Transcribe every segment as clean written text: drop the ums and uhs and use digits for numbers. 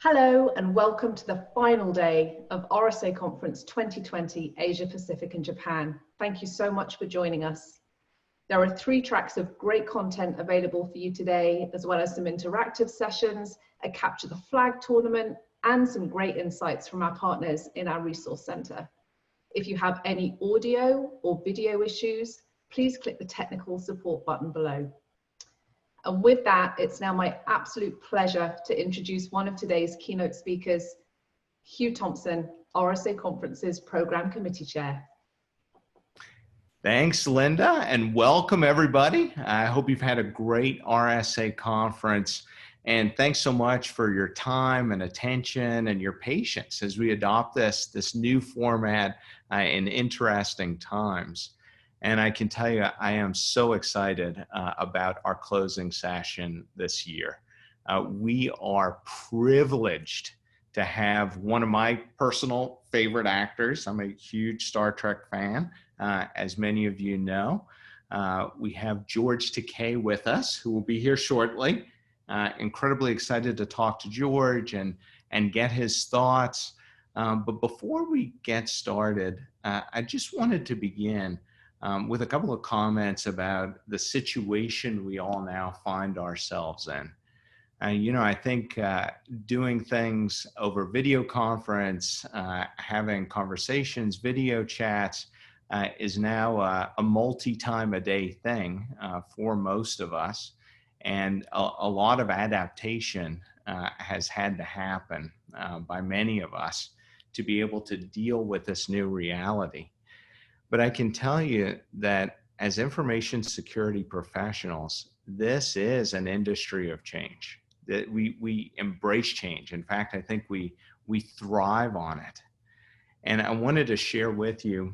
Hello and welcome to the final day of RSA Conference 2020 Asia Pacific and Japan. Thank you so much for joining us. There are 3 tracks of great content available for you today, as well as some interactive sessions, a Capture the Flag tournament, and some great insights from our partners in our resource center. If you have any audio or video issues, please click the technical support button below. And with that, it's now my absolute pleasure to introduce one of today's keynote speakers, Hugh Thompson, RSA Conference's Program Committee Chair. Thanks, Linda, and welcome everybody. I hope you've had a great RSA conference, and thanks so much for your time and attention and your patience as we adopt this new format in interesting times. And I can tell you, I am so excited about our closing session this year. We are privileged to have one of my personal favorite actors. I'm a huge Star Trek fan, as many of you know. We have George Takei with us, who will be here shortly. Incredibly excited to talk to George and get his thoughts. But before we get started, I just wanted to begin with a couple of comments about the situation we all now find ourselves in. I think doing things over video conference, having conversations, video chats is now a multi-time-a-day thing for most of us. And a lot of adaptation has had to happen by many of us to be able to deal with this new reality. But I can tell you that as information security professionals, this is an industry of change. That we embrace change. In fact, I think we thrive on it. And I wanted to share with you,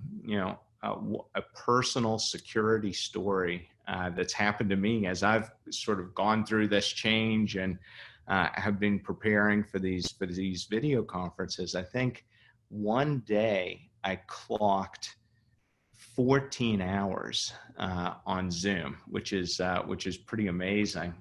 a personal security story that's happened to me as I've sort of gone through this change and have been preparing for these video conferences. I think one day I clocked 14 hours on Zoom, which is pretty amazing.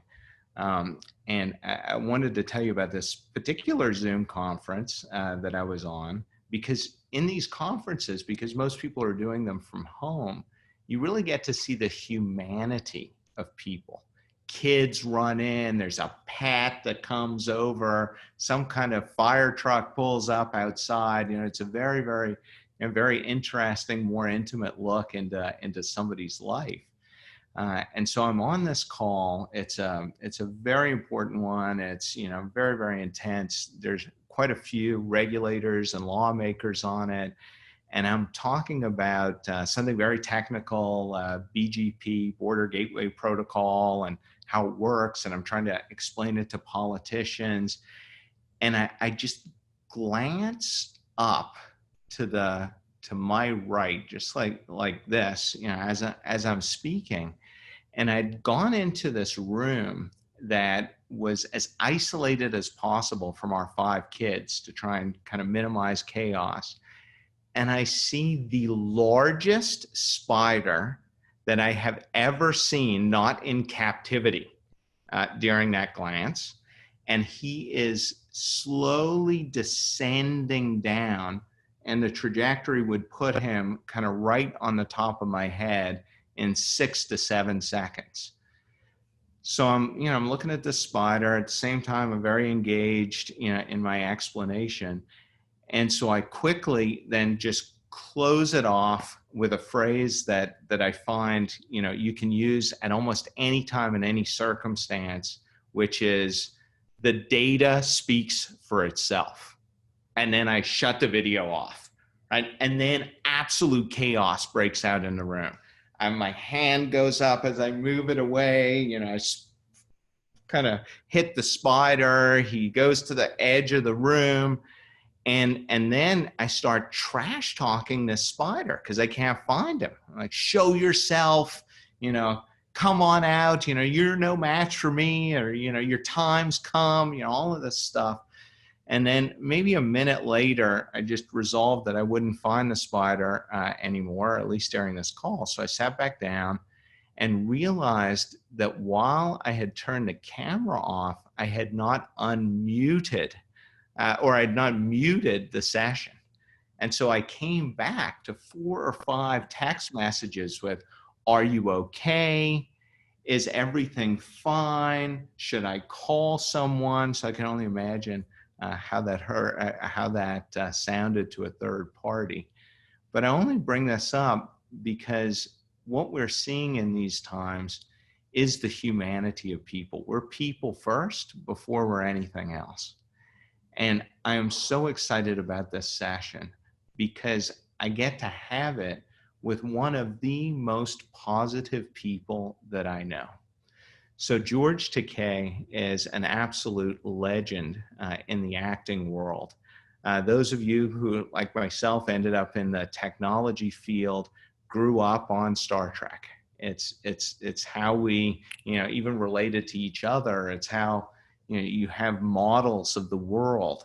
And I wanted to tell you about this particular Zoom conference that I was on, because in these conferences, because most people are doing them from home, you really get to see the humanity of people. Kids run in, there's a pet that comes over, some kind of fire truck pulls up outside. It's a very, very interesting, more intimate look into somebody's life. And so I'm on this call. It's a very important one. It's very, very intense. There's quite a few regulators and lawmakers on it. And I'm talking about something very technical, BGP, Border Gateway Protocol, and how it works. And I'm trying to explain it to politicians. And I just glance up to my right, just like this, as I'm speaking. And I'd gone into this room that was as isolated as possible from our 5 kids to try and kind of minimize chaos. And I see the largest spider that I have ever seen, not in captivity, during that glance. And he is slowly descending down, and the trajectory would put him kind of right on the top of my head in 6 to 7 seconds. So I'm looking at this spider. At the same time, I'm very engaged, in my explanation. And so I quickly then just close it off with a phrase that I find, you can use at almost any time in any circumstance, which is, the data speaks for itself. And then I shut the video off, right? And then absolute chaos breaks out in the room. And my hand goes up as I move it away. I kind of hit the spider. He goes to the edge of the room. And then I start trash talking this spider because I can't find him. I'm like, show yourself, come on out. You're no match for me, or, your time's come, all of this stuff. And then maybe a minute later, I just resolved that I wouldn't find the spider anymore, at least during this call. So I sat back down and realized that while I had turned the camera off, I had not unmuted or I'd not muted the session. And so I came back to 4 or 5 text messages with, "Are you okay? Is everything fine? Should I call someone?" So I can only imagine how that sounded to a third party. But I only bring this up because what we're seeing in these times is the humanity of people. We're people first before we're anything else. And I am so excited about this session because I get to have it with one of the most positive people that I know. So George Takei is an absolute legend in the acting world. Those of you who, like myself, ended up in the technology field, grew up on Star Trek. It's how we, even related to each other. It's how you have models of the world.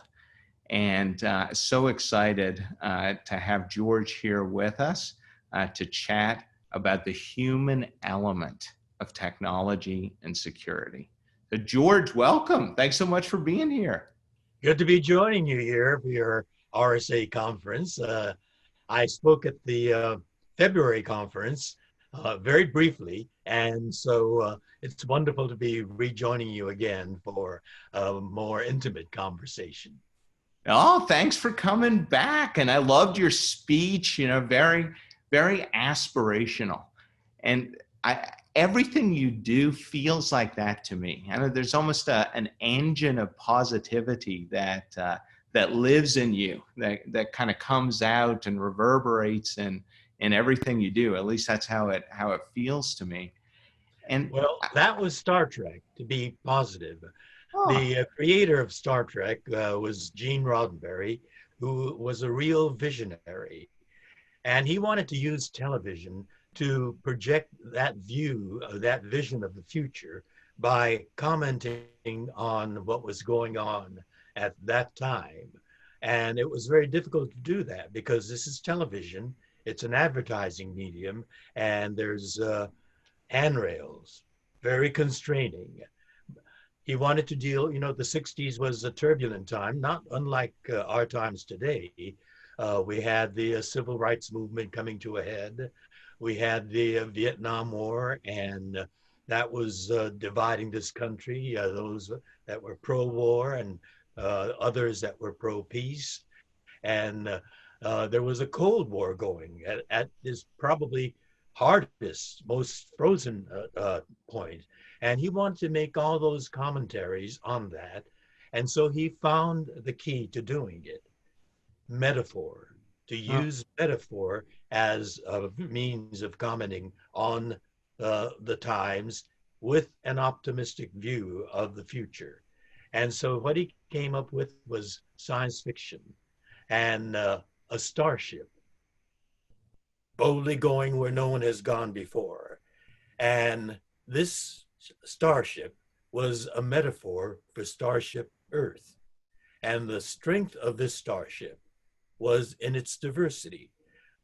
And so excited to have George here with us to chat about the human element of technology and security. So George, welcome. Thanks so much for being here. Good to be joining you here for your RSA conference. I spoke at the February conference very briefly, and so it's wonderful to be rejoining you again for a more intimate conversation. Oh, thanks for coming back. And I loved your speech, very, very aspirational. And everything you do feels like that to me. I know there's almost an engine of positivity that lives in you, that kind of comes out and reverberates in everything you do. At least that's how it feels to me. And well, that was Star Trek, to be positive. The creator of Star Trek was Gene Roddenberry, who was a real visionary. And he wanted to use television to project that view, that vision of the future by commenting on what was going on at that time. And it was very difficult to do that because this is television. It's an advertising medium, and there's handrails, very constraining. He wanted to deal, the 60s was a turbulent time, not unlike our times today. We had the civil rights movement coming to a head. We had the Vietnam War, and that was dividing this country, those that were pro-war and others that were pro-peace. And there was a Cold War going at this probably hardest, most frozen point. And he wanted to make all those commentaries on that. And so he found the key to doing it, metaphor, to use metaphor as a means of commenting on the times with an optimistic view of the future. And so what he came up with was science fiction and a starship boldly going where no one has gone before. And this starship was a metaphor for Starship Earth. And the strength of this starship was in its diversity.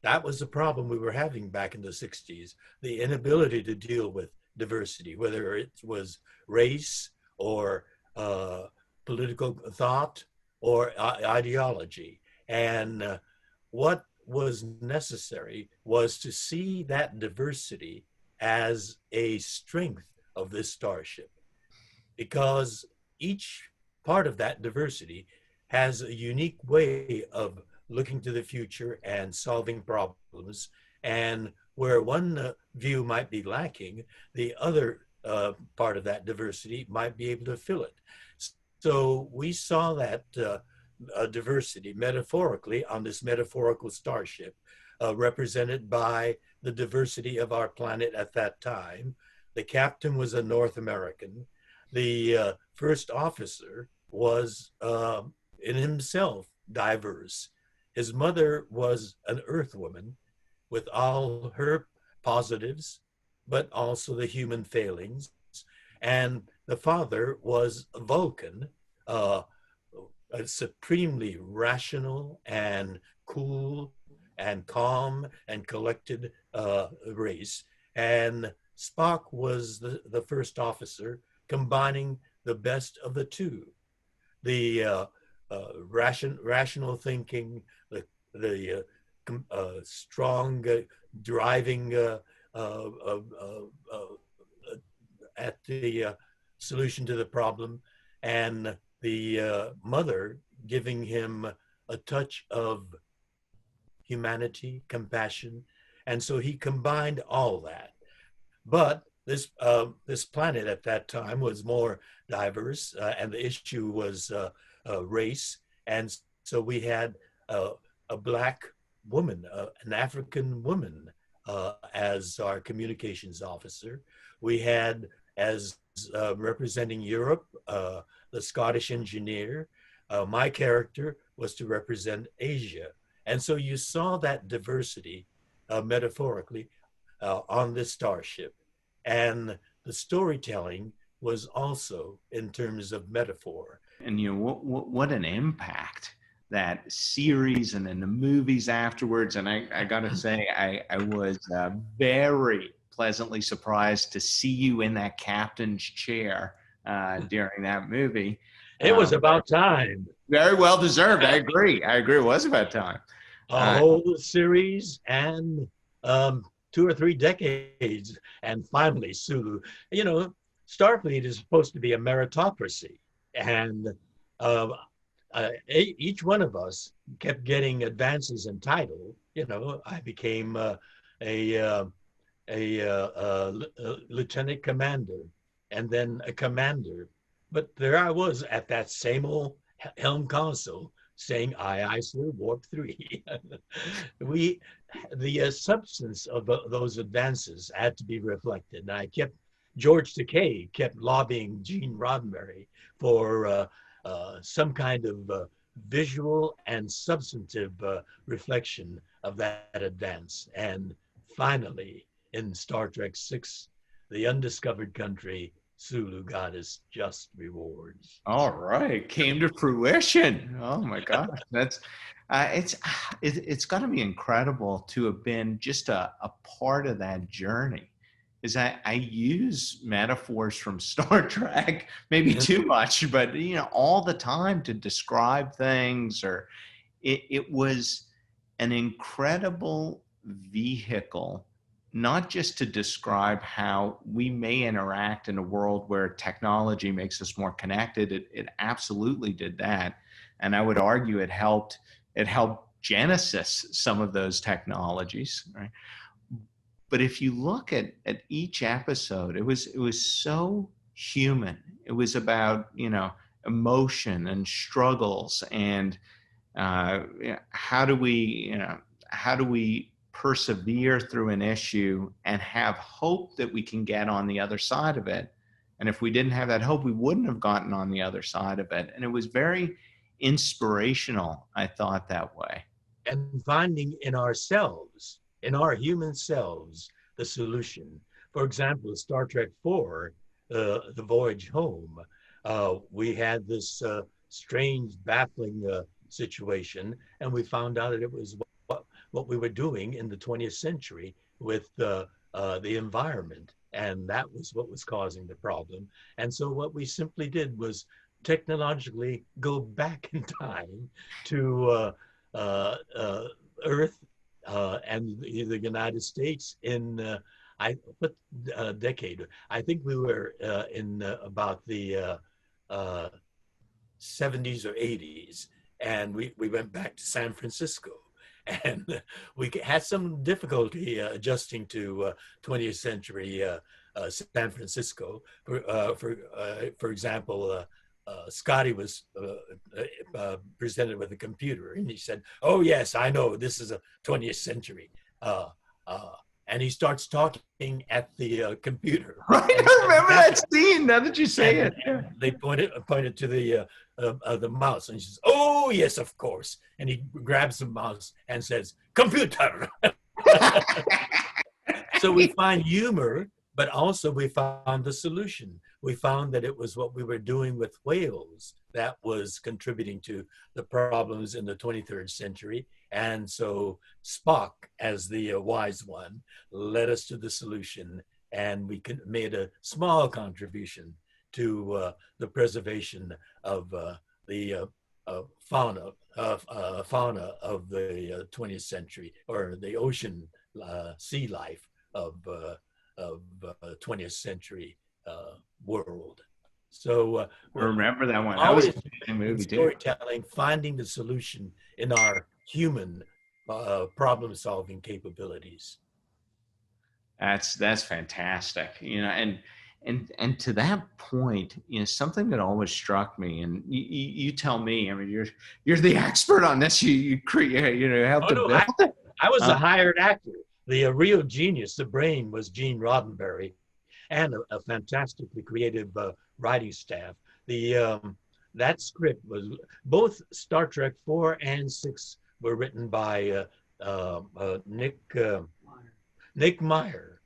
That was the problem we were having back in the 60s, the inability to deal with diversity, whether it was race or political thought or ideology. And what was necessary was to see that diversity as a strength of this starship, because each part of that diversity has a unique way of looking to the future and solving problems. And where one view might be lacking, the other part of that diversity might be able to fill it. So we saw that diversity metaphorically on this metaphorical starship, represented by the diversity of our planet at that time. The captain was a North American. The first officer was in himself diverse. His mother was an Earth woman with all her positives, but also the human failings. And the father was a Vulcan, a supremely rational and cool and calm and collected race. And Spock was the first officer, combining the best of the two. The rational thinking, the strong driving at the solution to the problem, and the mother giving him a touch of humanity, compassion, and so he combined all that. But this planet at that time was more diverse, and the issue was race, and so we had a black woman, an African woman, as our communications officer. We had as representing Europe, the Scottish engineer. My character was to represent Asia. And so you saw that diversity metaphorically on this starship. And the storytelling was also in terms of metaphor. And what an impact that series and then the movies afterwards. And I got to say, I was very pleasantly surprised to see you in that captain's chair during that movie. It was about time. Very well deserved. I agree. It was about time. A whole series and 2 or 3 decades. And finally, Sulu, Starfleet is supposed to be a meritocracy. And each one of us kept getting advances in title. I became a lieutenant commander and then a commander. But there I was at that same old helm console saying, aye, sir, warp 3. The substance of those advances had to be reflected. And George Takei kept lobbying Gene Roddenberry for some kind of visual and substantive reflection of that advance. And finally, in Star Trek VI, The Undiscovered Country, Sulu got his just rewards. All right, came to fruition. Oh my gosh, that's it's got to be incredible to have been just a part of that journey. Is I use metaphors from Star Trek, maybe too much, but all the time to describe things, or it was an incredible vehicle, not just to describe how we may interact in a world where technology makes us more connected. It absolutely did that. And I would argue it helped genesis some of those technologies, right? But if you look at each episode, it was so human. It was about, emotion and struggles and how do we persevere through an issue and have hope that we can get on the other side of it. And if we didn't have that hope, we wouldn't have gotten on the other side of it. And it was very inspirational, I thought, that way. And finding in ourselves, in our human selves, the solution. For example, Star Trek IV, The Voyage Home, we had this strange, baffling situation, and we found out that it was what we were doing in the 20th century with the environment, and that was what was causing the problem. And so what we simply did was technologically go back in time to Earth and the United States in what decade? I think we were in about the 70s or 80s, and we went back to San Francisco. And we had some difficulty adjusting to 20th century San Francisco. For example, Scotty was presented with a computer, and he said, "Oh yes, I know this is a 20th century." And he starts talking at the computer. Right, I remember that scene. Now that you say it, they pointed to the mouse, and he says, "Oh yes, of course." And he grabs the mouse and says, "Computer." So we find humor, but also we found the solution. We found that it was what we were doing with whales that was contributing to the problems in the 23rd century. And so Spock, as the wise one, led us to the solution, and we made a small contribution to the preservation of the fauna of the 20th century, or the ocean sea life of 20th century world. So I remember that one. That was always a good movie too. storytelling, finding the solution in our human problem-solving capabilities. That's fantastic. You know, and to that point, you know, something that always struck me, and you tell me. I mean, you're the expert on this. You create, you know, help to build it. I was a hired actor. The real genius, the brain, was Gene Roddenberry, and a fantastically creative writing staff. The that script was, both Star Trek 4 and 6 were written by Nick Meyer,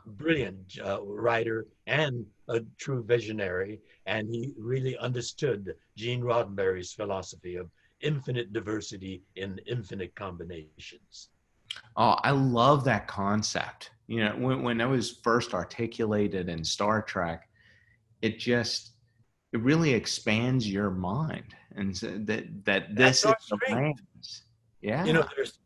brilliant writer and a true visionary, and he really understood Gene Roddenberry's philosophy of infinite diversity in infinite combinations. Oh, I love that concept. You know, when that was first articulated in Star Trek, it really expands your mind, and so that this is the plans. Yeah. You know, there's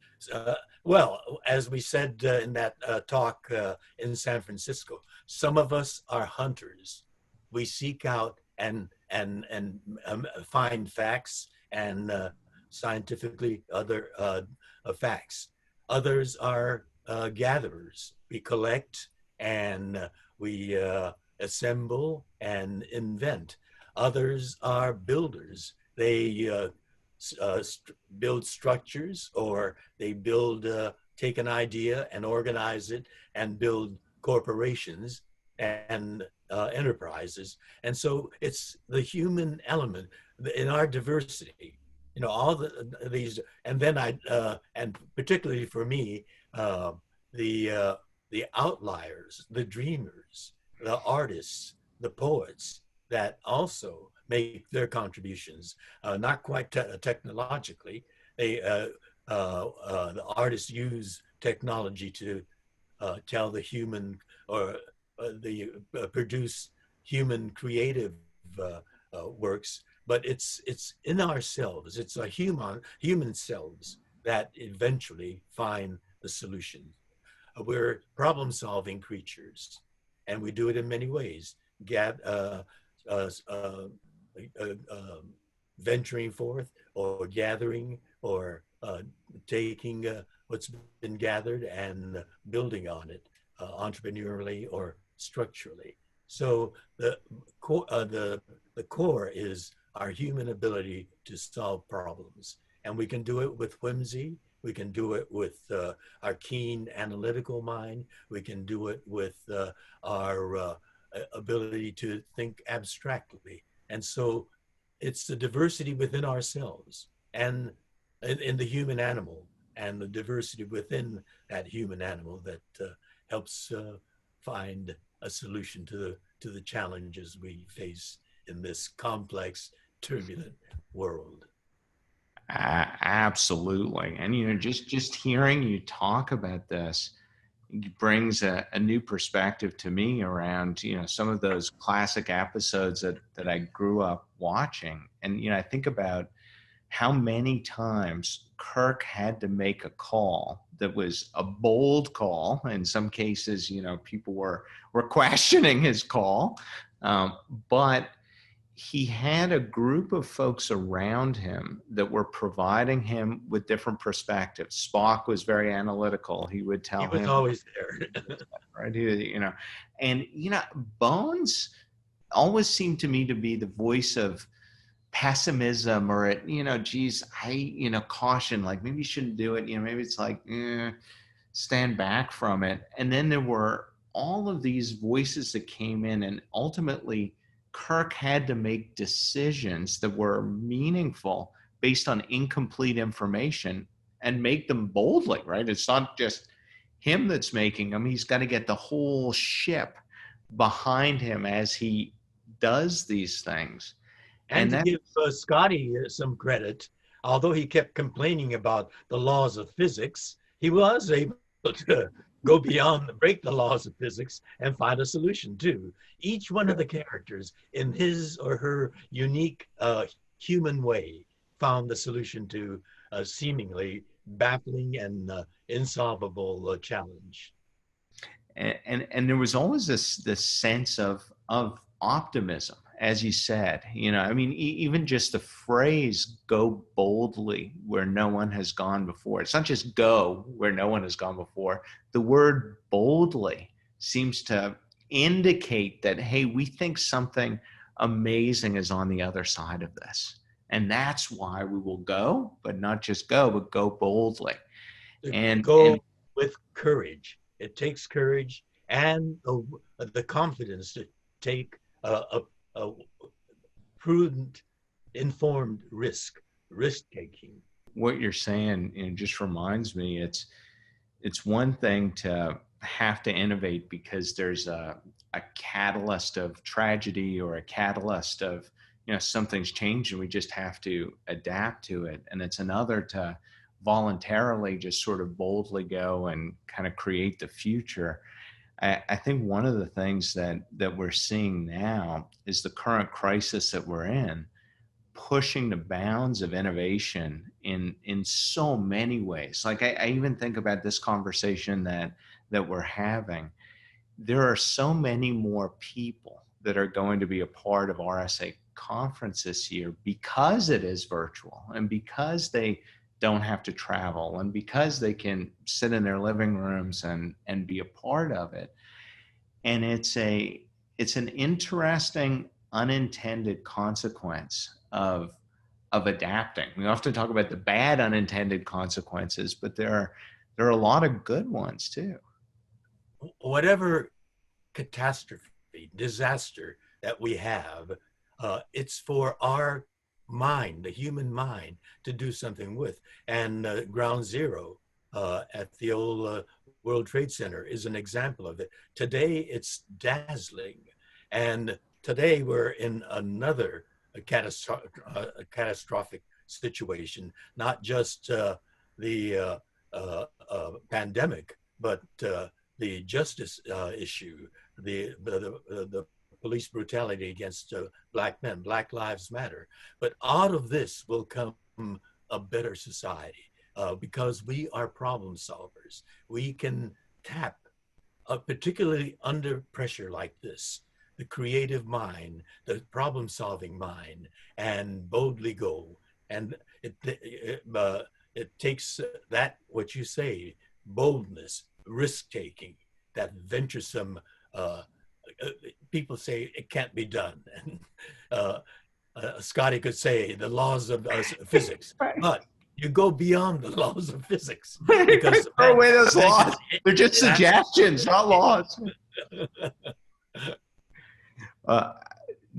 well, as we said in that talk in San Francisco, some of us are hunters. We seek out and find facts and scientifically other facts. Others are gatherers. We collect and we assemble and invent. Others are builders. They build structures, or they take an idea and organize it and build corporations and enterprises. And so it's the human element in our diversity. You know, all these, and then and particularly for me, the outliers, the dreamers, the artists, the poets that also make their contributions, not quite technologically. The artists use technology to tell the human, or produce human creative works, but it's in ourselves. It's our human selves that eventually find the solution. We're problem-solving creatures, and we do it in many ways. Venturing forth, or gathering, or taking what's been gathered and building on it, entrepreneurially or structurally. So the core is our human ability to solve problems, and we can do it with whimsy. We can do it with our keen analytical mind. We can do it with our ability to think abstractly. And so it's the diversity within ourselves and in the human animal, and the diversity within that human animal that helps find a solution to the challenges we face in this complex, turbulent world. Absolutely. And, you know, just hearing you talk about this brings a new perspective to me around, you know, some of those classic episodes that I grew up watching. And, you know, I think about how many times Kirk had to make a call that was a bold call. In some cases, you know, people were questioning his call, but he had a group of folks around him that were providing him with different perspectives. Spock was very analytical. He would tell him. He was always there. Right. You know, and, you know, Bones always seemed to me to be the voice of pessimism, or, you know, geez, you know, caution, like maybe you shouldn't do it. You know, maybe it's like, stand back from it. And then there were all of these voices that came in, and ultimately Kirk had to make decisions that were meaningful based on incomplete information, and make them boldly, right? It's not just him that's making them. He's got to get the whole ship behind him as he does these things. And to give Scotty some credit, although he kept complaining about the laws of physics, he was able to go beyond, break the laws of physics and find a solution too. Each one of the characters in his or her unique human way, found the solution to a seemingly baffling and insolvable challenge. And there was always this sense of optimism, as you said. I mean, even just the phrase "go boldly where no one has gone before." It's not just go where no one has gone before. The word boldly seems to indicate that, hey, we think something amazing is on the other side of this, and that's why we will go, but not just go, but go boldly. And Go with courage. It takes courage and the confidence to take a prudent, informed risk taking. what you're saying, just reminds me, it's one thing to have to innovate because there's a catalyst of tragedy or a catalyst of something's changed and we just have to adapt to it. And it's another to voluntarily just sort of boldly go and kind of create the future. I think one of the things that we're seeing now is the current crisis that we're in, pushing the bounds of innovation in so many ways. Like I even think about this conversation that we're having. There are so many more people that are going to be a part of RSA conference this year because it is virtual and because they don't have to travel and because they can sit in their living rooms and be a part of it. And it's an interesting unintended consequence of adapting. We often talk about the bad unintended consequences, but there are a lot of good ones too. Whatever catastrophe, disaster that we have, it's for our mind, the human mind, to do something with. And Ground Zero at the old World Trade Center is an example of it. Today, it's dazzling. And today, we're in another catastrophic situation, not just the pandemic, but the justice issue, the police brutality against Black men, Black Lives Matter. But out of this will come a better society because we are problem solvers. We can tap, particularly under pressure like this, the creative mind, the problem solving mind, and boldly go. And it takes that, what you say, boldness, risk taking, that venturesome, people say it can't be done. And Scotty could say the laws of physics, right. But you go beyond the laws of physics. Because throw away those laws. They're just suggestions, not laws.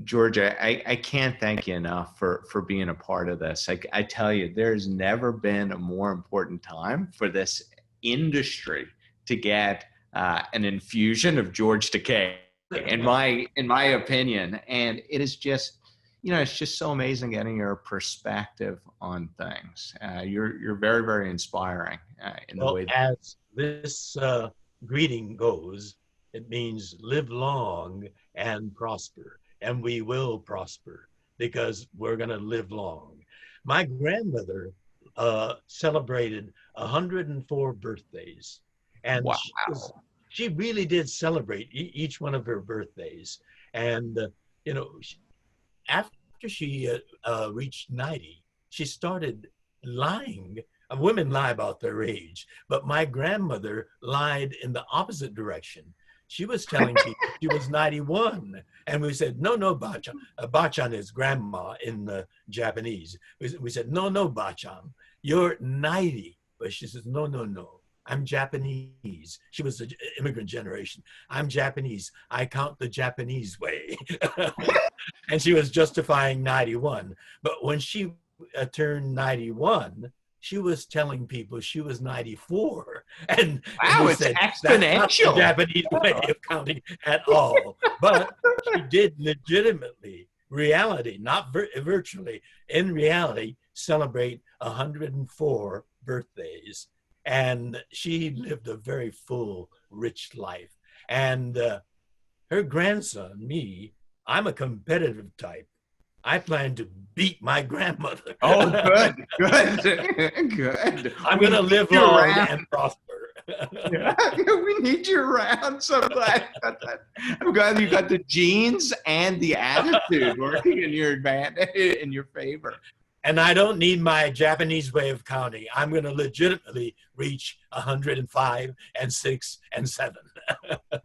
George, I can't thank you enough for being a part of this. I tell you, there's never been a more important time for this industry to get an infusion of George Takei, in my opinion. And it is just, it's just so amazing getting your perspective on things. You're very, very inspiring in the way. As this greeting goes, it means live long and prosper. And we will prosper because we're going to live long. My grandmother celebrated 104 birthdays. And wow. she really did celebrate each one of her birthdays. And, after she reached 90, she started lying. Women lie about their age, but my grandmother lied in the opposite direction. She was telling people she was 91. And we said, no, Bachan. Bachan is grandma in Japanese. We said, no, Bachan, you're 90. But she says, no. I'm Japanese. She was the immigrant generation. I'm Japanese. I count the Japanese way. And she was justifying 91. But when she turned 91, she was telling people she was 94. And wow, we it's said, exponential. That's not the Japanese way of counting at all. But she did legitimately, reality, not virtually, in reality, celebrate 104 birthdays. And she lived a very full, rich life. And her grandson, me, I'm a competitive type. I plan to beat my grandmother. Oh, good, good, good. I'm We going to need live you long around. and prosper. Yeah, we need you around. So I'm glad you got that. I'm glad you got the genes and the attitude working in your advantage, in your favor. And I don't need my Japanese way of counting. I'm going to legitimately reach 105 and 6 and 7.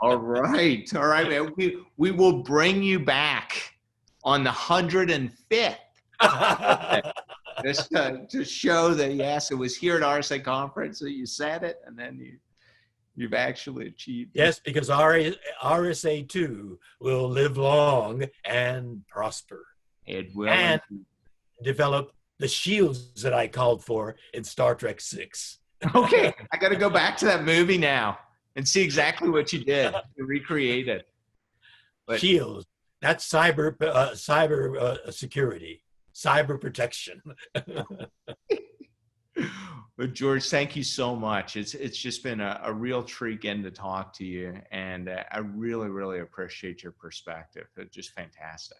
All right, man. We will bring you back on the 105th. Just to show that, yes, it was here at RSA conference that you said it, and then you've actually achieved it. Yes, because RSA2 will live long and prosper. It will. And develop the shields that I called for in Star Trek 6. Okay, I got to go back to that movie now and see exactly what you did to recreate it. But, shields, that's cyber security, cyber protection. But George, thank you so much. It's just been a real treat getting to talk to you, and I really, really appreciate your perspective. It's just fantastic.